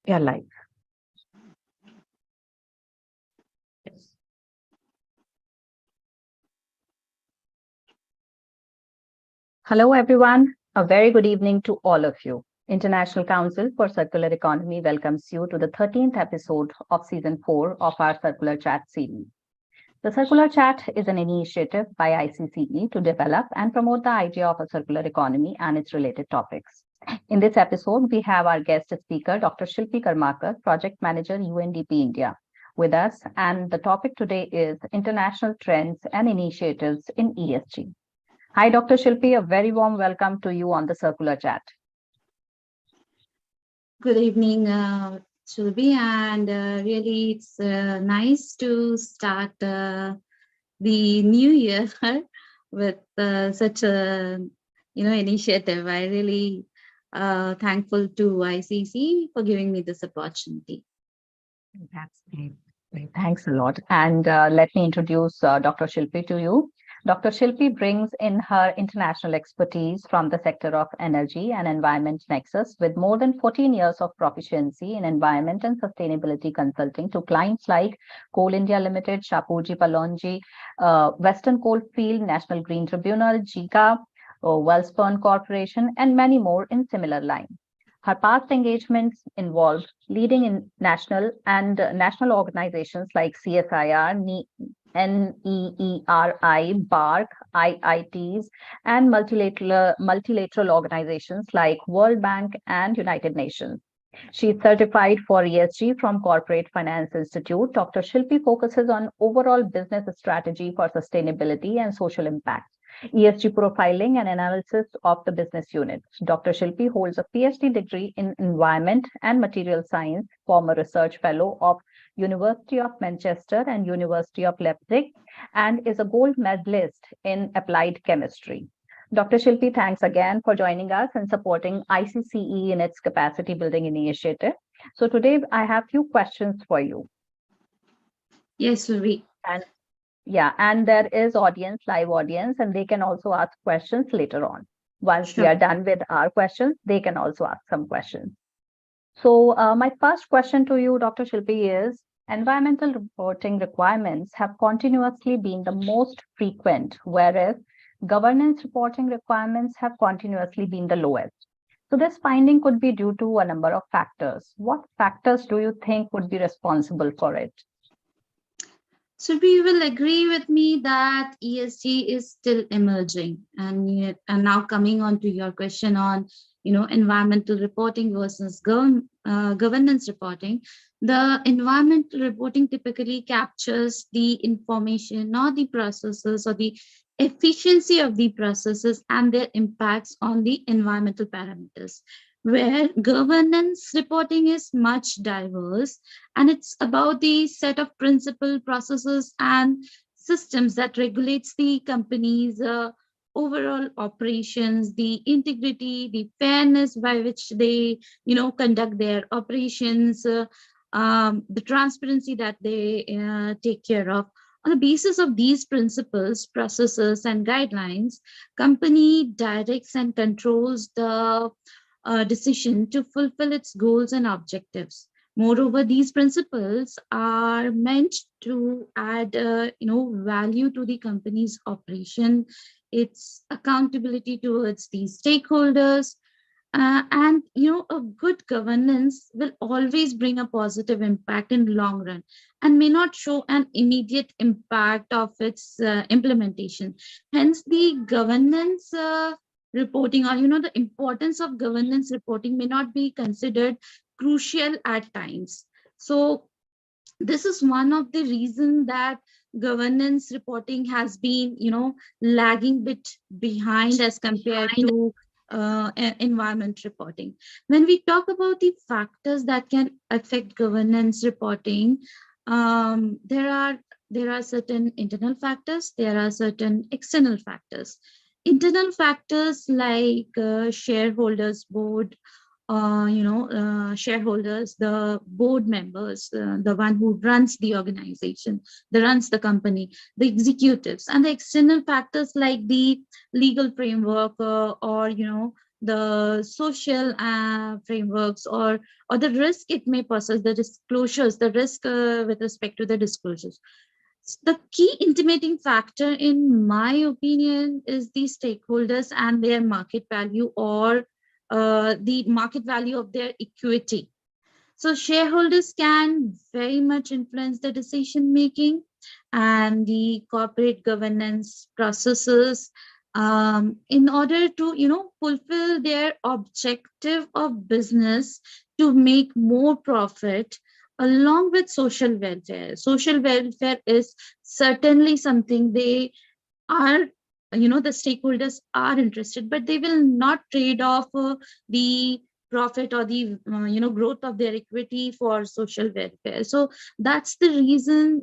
Yeah, live. Yes. Hello, everyone. A very good evening to all of you. International Council for Circular Economy welcomes you to the 13th episode of Season 4 of our Circular Chat series. The Circular Chat is an initiative by ICCE to develop and promote the idea of a circular economy and its related topics. In this episode, we have our guest speaker, Dr. Shilpi Karmakar, Project Manager, UNDP India, with us. And the topic today is International Trends and Initiatives in ESG. Hi, Dr. Shilpi, a very warm welcome to you on the Circular Chat. Good evening, Shilpi, and really it's nice to start the new year with such a initiative. I really thankful to ICC for giving me this opportunity. That's great. Thanks a lot. And let me introduce Dr. Shilpi to you. Dr. Shilpi brings in her international expertise from the sector of energy and environment nexus with more than 14 years of proficiency in environment and sustainability consulting to clients like Coal India Limited, Shapoorji Pallonji, Western Coalfield, National Green Tribunal, JICA, Wellspun Corporation, and many more in similar line. Her past engagements involved leading in national national organizations like CSIR, NEERI, BARC, IITs, and multilateral organizations like World Bank and United Nations. She is certified for ESG from Corporate Finance Institute. Dr. Shilpi focuses on overall business strategy for sustainability and social impact, ESG profiling and analysis of the business unit. Dr. Shilpi holds a PhD degree in environment and material science, former research fellow of University of Manchester and University of Leipzig, and is a gold medalist in applied chemistry. Dr. Shilpi, thanks again for joining us and supporting ICCE in its capacity building initiative. So today I have few questions for you. Yes, Shilpi. And yeah, and there is live audience, and they can also ask questions later on. Once we are done with our questions, they can also ask some questions. So my first question to you, Dr. Shilpi, is environmental reporting requirements have continuously been the most frequent, whereas governance reporting requirements have continuously been the lowest. So this finding could be due to a number of factors. What factors do you think would be responsible for it? So you will agree with me that ESG is still emerging, and now coming on to your question on environmental reporting versus governance reporting. The environmental reporting typically captures the information or the processes or the efficiency of the processes and their impacts on the environmental parameters, where governance reporting is much diverse, and it's about the set of principle processes and systems that regulates the company's overall operations, the integrity, the fairness by which they conduct their operations, the transparency that they take care of. On the basis of these principles, processes, and guidelines, company directs and controls the decision to fulfill its goals and objectives. Moreover, these principles are meant to add, value to the company's operation, its accountability towards the stakeholders, and a good governance will always bring a positive impact in long run and may not show an immediate impact of its implementation. Hence, the governance reporting, or the importance of governance reporting may not be considered crucial at times. So this is one of the reasons that governance reporting has been lagging bit behind as compared to environment reporting. When we talk about the factors that can affect governance reporting, there are certain internal factors, there are certain external factors. Internal factors like shareholders board, shareholders, the board members, the one who runs the organization, that runs the company, the executives, and the external factors like the legal framework or the social frameworks, or the risk it may possess, the disclosures, the risk with respect to the disclosures. The key intimating factor, in my opinion, is the stakeholders and their market value, or the market value of their equity. So shareholders can very much influence the decision making and the corporate governance processes, in order to, fulfill their objective of business, to make more profit along with social welfare. Social welfare is certainly something they are, the stakeholders are interested, but they will not trade off the profit or the growth of their equity for social welfare. So that's the reason,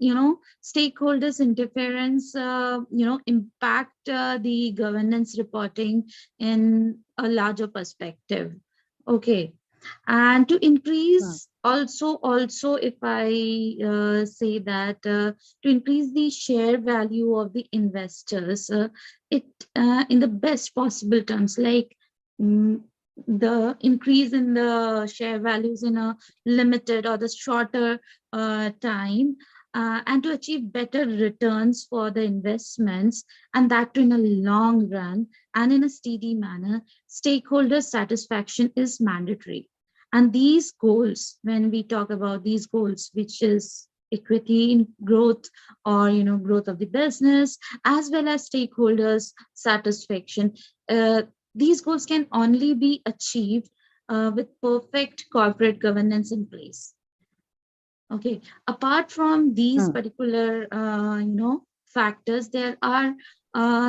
stakeholders interference impact the governance reporting in a larger perspective. Okay. And to increase, also if I say that, to increase the share value of the investors, it in the best possible terms, like, mm, the increase in the share values in a limited or the shorter time, and to achieve better returns for the investments, and that too in a long run and in a steady manner, stakeholder satisfaction is mandatory. And these goals, when we talk about these goals, which is equity in growth, or growth of the business, as well as stakeholders satisfaction, these goals can only be achieved with perfect corporate governance in place. Okay. Apart from these particular factors, there are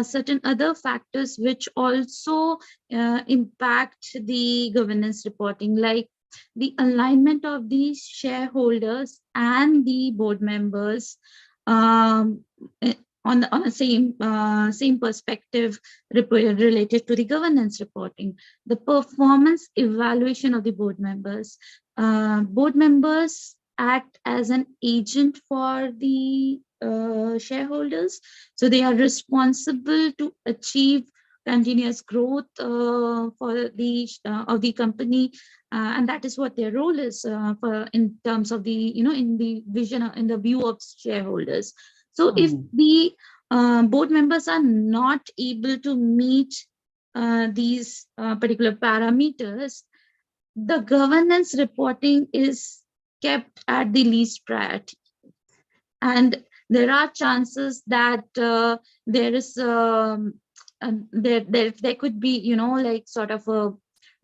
certain other factors which also impact the governance reporting, like the alignment of the shareholders and the board members, eh, on the same perspective, related to the governance reporting, the performance evaluation of the board members. Board members act as an agent for the shareholders, so they are responsible to achieve continuous growth for the of the company, and that is what their role is, for in terms of the, in the vision, in the view of shareholders. So if the board members are not able to meet these particular parameters, the governance reporting is kept at the least priority. And there are chances that there is there could be, like sort of a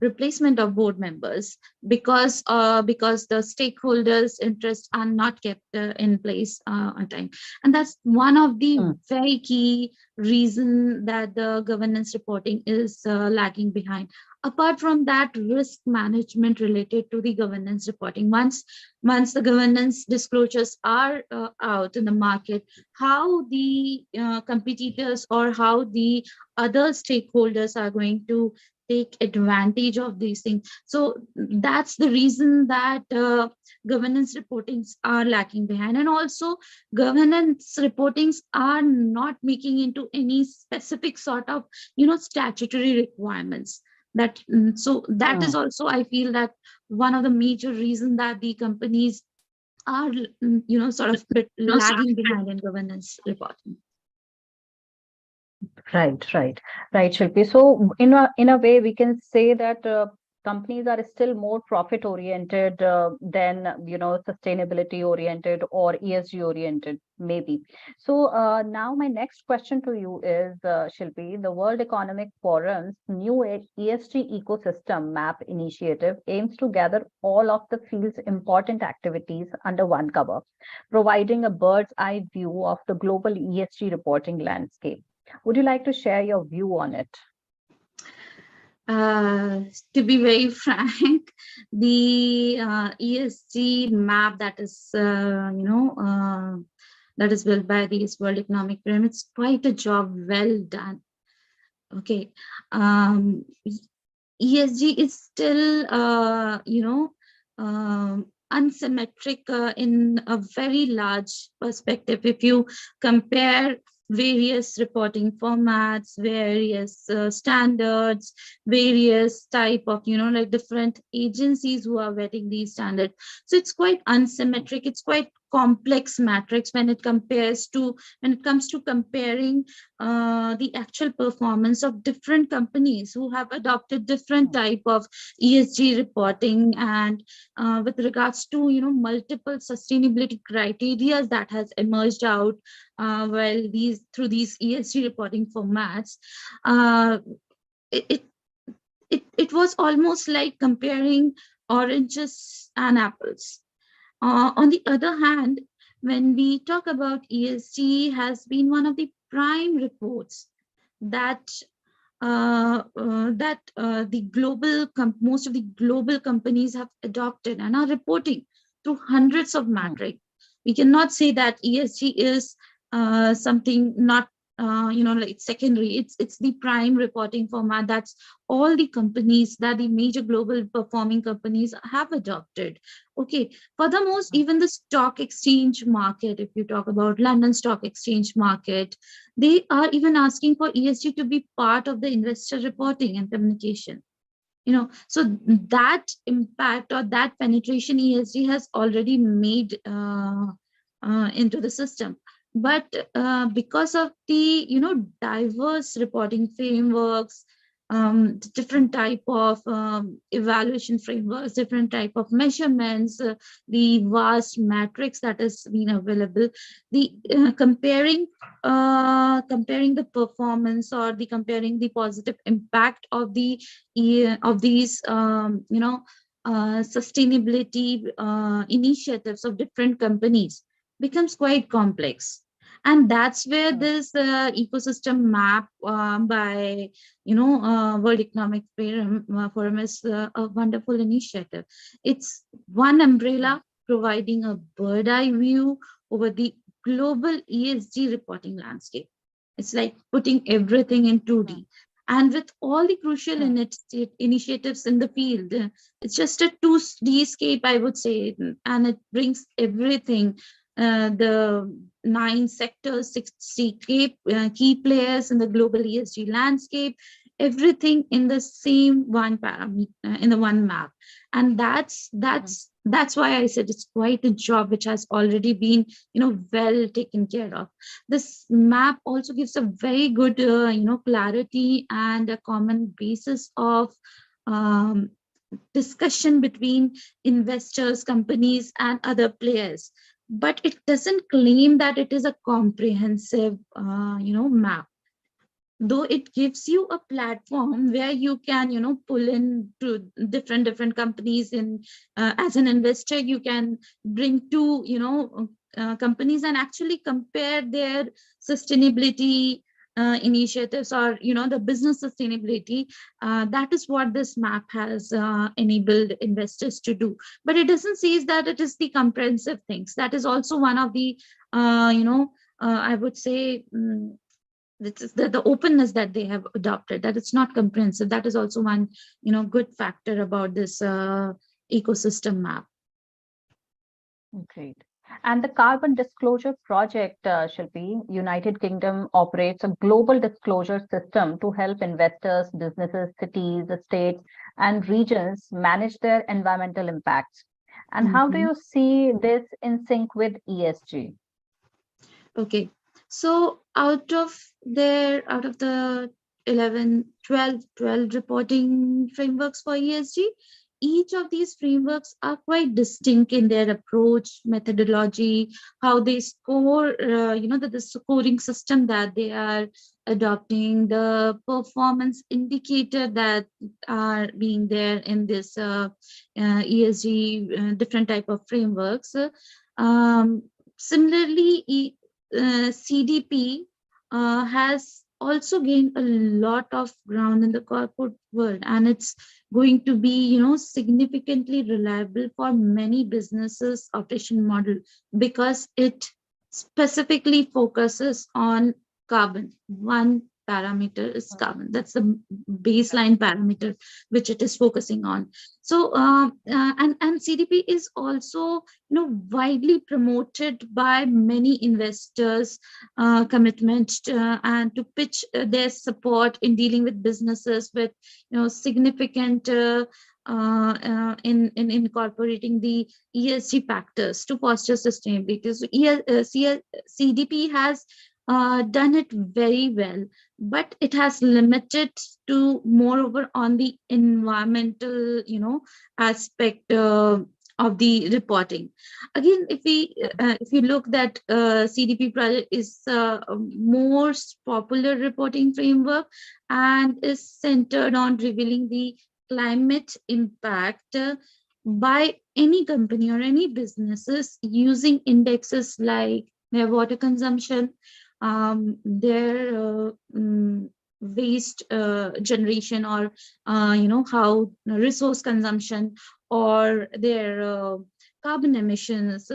replacement of board members, because the stakeholders' interests are not kept in place on time. And that's one of the very key reason that the governance reporting is lagging behind. Apart from that, risk management related to the governance reporting. Once the governance disclosures are out in the market, how the competitors or how the other stakeholders are going to take advantage of these things. So that's the reason that governance reportings are lacking behind. And also, governance reportings are not making into any specific sort of, statutory requirements. So that is also, I feel, that one of the major reasons that the companies are, sort of bit lagging behind in governance reporting. Right, Shilpi. So in a way, we can say that companies are still more profit oriented than sustainability oriented or ESG oriented, maybe. So now my next question to you is, Shilpi, the World Economic Forum's new ESG ecosystem map initiative aims to gather all of the field's important activities under one cover, providing a bird's eye view of the global ESG reporting landscape. Would you like to share your view on it? To be very frank, the ESG map that is, that is built by the World Economic Forum, it's quite a job well done. Okay. ESG is still, unsymmetric in a very large perspective. If you compare various reporting formats, various standards, various type of, like different agencies who are vetting these standards. So it's quite unsymmetric. It's quite complex matrix when it comes to comparing the actual performance of different companies who have adopted different type of ESG reporting, and with regards to multiple sustainability criteria that has emerged out through these ESG reporting formats. uh, it, it it was almost like comparing oranges and apples. On the other hand, when we talk about ESG, has been one of the prime reports that most of the global companies have adopted and are reporting through hundreds of metrics. We cannot say that ESG is something not like secondary. It's the prime reporting format that's all the companies, that the major global performing companies have adopted. Okay. Furthermore, even the stock exchange market, if you talk about London Stock Exchange market, they are even asking for ESG to be part of the investor reporting and communication. So that impact or that penetration ESG has already made into the system. But because of the diverse reporting frameworks, different type of evaluation frameworks, different type of measurements, the vast matrix that has been available, the comparing the performance, or the comparing the positive impact of these sustainability initiatives of different companies becomes quite complex. And that's where this ecosystem map by World Economic Forum is a wonderful initiative. It's one umbrella providing a bird eye view over the global ESG reporting landscape. It's like putting everything in 2D. And with all the crucial initiatives in the field, it's just a 2D scape, I would say, and it brings everything, the 9 sectors, 60 key players in the global ESG landscape, everything in the same one parameter, in the one map. And that's why I said it's quite a job which has already been well taken care of. This map also gives a very good clarity and a common basis of discussion between investors, companies, and other players. But it doesn't claim that it is a comprehensive map, though it gives you a platform where you can pull in to different companies. In as an investor, you can bring two companies and actually compare their sustainability initiatives, or the business sustainability. That is what this map has enabled investors to do. But it doesn't say that it is the comprehensive things. That is also one of the I would say, the openness that they have adopted, that it's not comprehensive. That is also one good factor about this ecosystem map. Great. And the Carbon Disclosure Project, Shilpi, United Kingdom operates a global disclosure system to help investors, businesses, cities, states, and regions manage their environmental impacts. And how do you see this in sync with ESG? Okay, so out of the 12 reporting frameworks for ESG, each of these frameworks are quite distinct in their approach, methodology, how they score, the scoring system that they are adopting, the performance indicator that are being there in this ESG different type of frameworks. Similarly, CDP has also gained a lot of ground in the corporate world, and it's going to be significantly reliable for many businesses operation model, because it specifically focuses on carbon, one parameter is carbon. That's the baseline parameter which it is focusing on. So and CDP is also widely promoted by many investors, commitment and to pitch their support in dealing with businesses with significant in incorporating the ESG factors to foster sustainability. So CDP has done it very well, but it has limited to moreover on the environmental, aspect of the reporting. Again, if you look that CDP project is most popular reporting framework and is centered on revealing the climate impact by any company or any businesses using indexes like their water consumption, their waste generation, or how resource consumption, or their carbon emissions,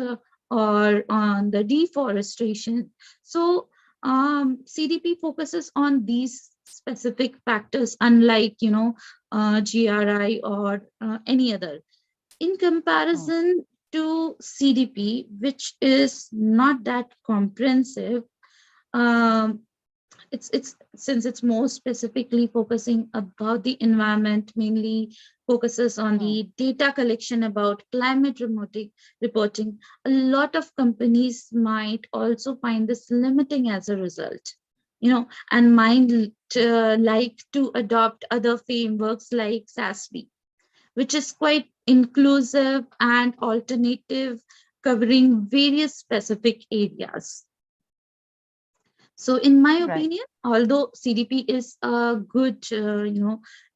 or on the deforestation. So CDP focuses on these specific factors, unlike GRI or any other. In comparison to CDP, which is not that comprehensive, um, it's since it's more specifically focusing about the environment, mainly focuses on the data collection about climate reporting. A lot of companies might also find this limiting as a result, and might like to adopt other frameworks like SASB, which is quite inclusive and alternative, covering various specific areas. So in my opinion, although CDP is a good,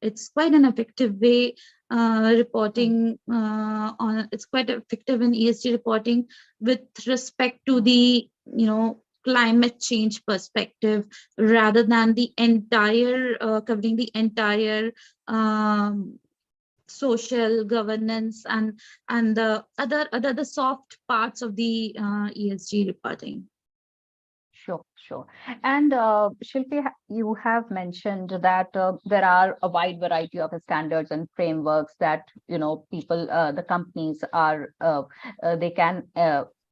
it's quite an effective way reporting it's quite effective in ESG reporting with respect to the, climate change perspective, rather than the entire, covering the entire social governance and the other soft parts of the ESG reporting. Sure. And Shilpi, you have mentioned that there are a wide variety of standards and frameworks that people, the companies are they can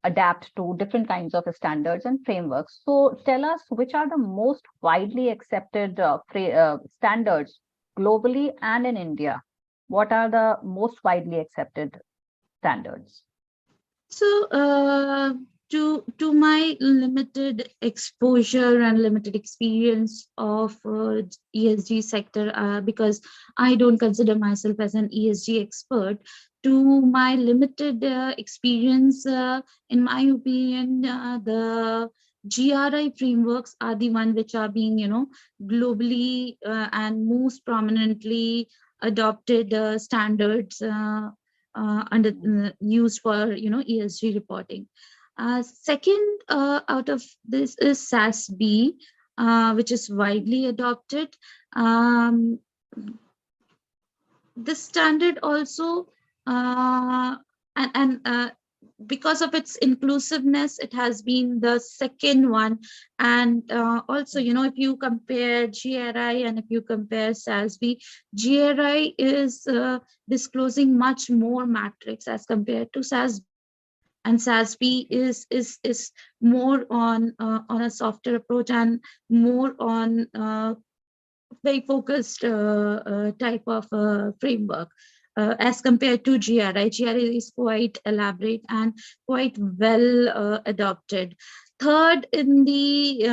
adapt to different kinds of standards and frameworks. So tell us, which are the most widely accepted standards globally and in India? What are the most widely accepted standards? So to my limited exposure and limited experience of ESG sector, because I don't consider myself as an ESG expert, to my limited experience, in my opinion, the GRI frameworks are the one which are being, globally and most prominently adopted standards used for ESG reporting. Second out of this is SASB, which is widely adopted. This standard also, and because of its inclusiveness, it has been the second one. And also, if you compare GRI and if you compare SASB, GRI is disclosing much more metrics as compared to SASB. And SASB is more on a softer approach and more on very focused type of framework as compared to GRI. GRI is quite elaborate and quite well adopted. Third in the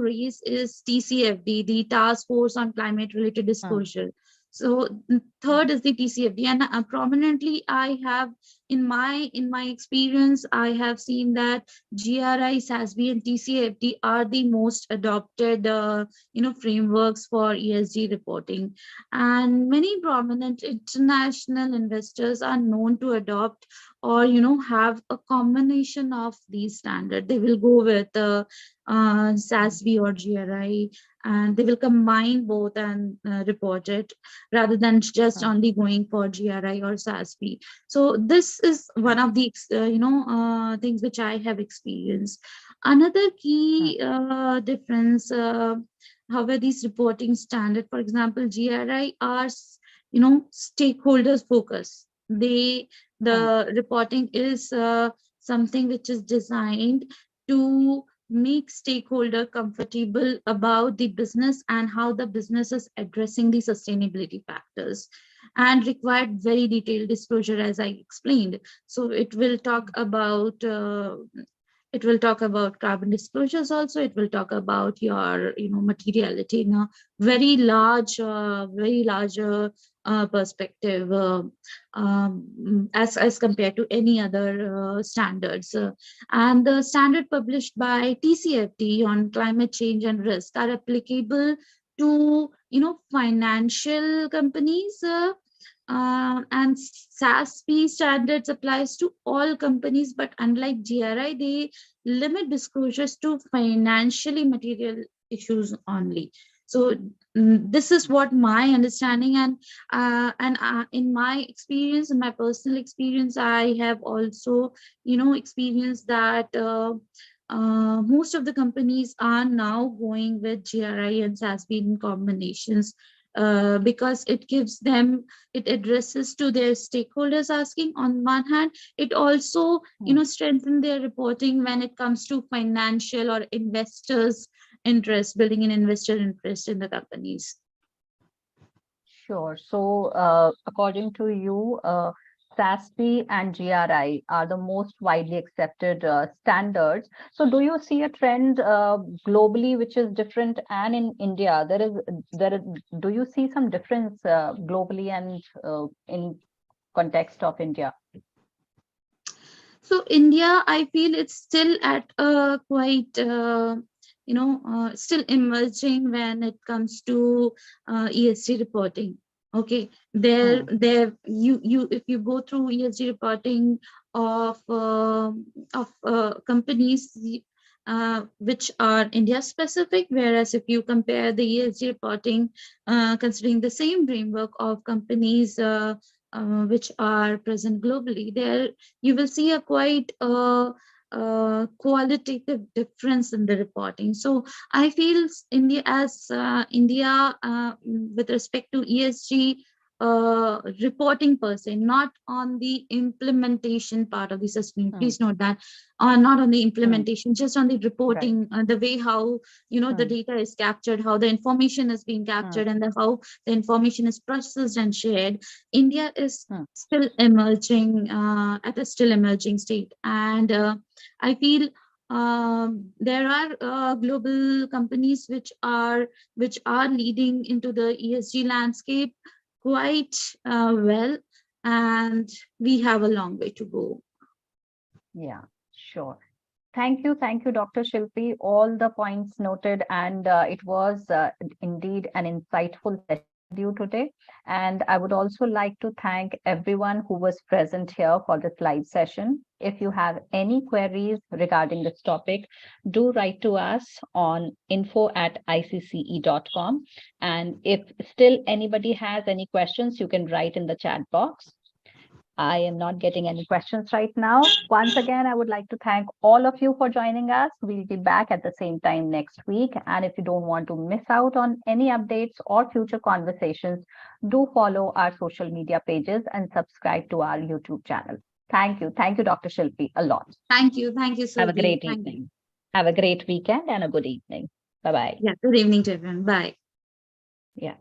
race is TCFD, the Task Force on Climate Related Disclosure. So third is the TCFD, and prominently I have in my experience, I have seen that GRI, SASB, and TCFD are the most adopted frameworks for ESG reporting, and many prominent international investors are known to adopt or have a combination of these standards. They will go with SASB or GRI, and they will combine both and report it rather than just only going for GRI or SASB. So this is one of the things which I have experienced. Another key difference however, these reporting standard, for example, GRI are, stakeholders focus. The reporting is something which is designed to make stakeholder comfortable about the business and how the business is addressing the sustainability factors, and required very detailed disclosure, as I explained. So it will talk about carbon disclosures also. It will talk about your materiality in a very large perspective, as compared to any other standards. And the standard published by TCFD on climate change and risk are applicable to financial companies, and SASB standards applies to all companies, but unlike GRI, they limit disclosures to financially material issues only. So this is what my understanding, and in my experience, in my personal experience, I have also experienced that most of the companies are now going with GRI and SASB in combinations, because it addresses to their stakeholders asking on one hand. It also strengthen their reporting when it comes to financial or investors interest, building an investor interest in the companies. Sure. So, according to you, SASB and GRI are the most widely accepted standards. So, do you see a trend globally which is different? And in India, do you see some difference globally and in context of India? So India, I feel it's still at a quite still emerging when it comes to ESG reporting. Okay, you if you go through ESG reporting of companies which are India specific, whereas if you compare the ESG reporting considering the same framework of companies which are present globally, there you will see a quite qualitative difference in the reporting. So I feel India with respect to ESG reporting per se, not on the implementation part of the system. Please note that, not on the implementation, just on the reporting, the way how the data is captured, how the information is being captured, and how the information is processed and shared. India is still emerging at a still emerging state, and I feel there are global companies which are leading into the ESG landscape quite well, and we have a long way to go. Yeah, sure. Thank you, Dr. Shilpi. All the points noted, and it was indeed an insightful session with you today. And I would also like to thank everyone who was present here for this live session. If you have any queries regarding this topic, do write to us on info@icce.com. And if still anybody has any questions, you can write in the chat box. I am not getting any questions right now. Once again, I would like to thank all of you for joining us. We'll be back at the same time next week. And if you don't want to miss out on any updates or future conversations, do follow our social media pages and subscribe to our YouTube channel. Thank you. Thank you, Dr. Shilpi, a lot. Thank you. Thank you, Shilpi. Have a great evening. Have a great weekend and a good evening. Bye-bye. Yeah, good evening to everyone. Bye. Yeah.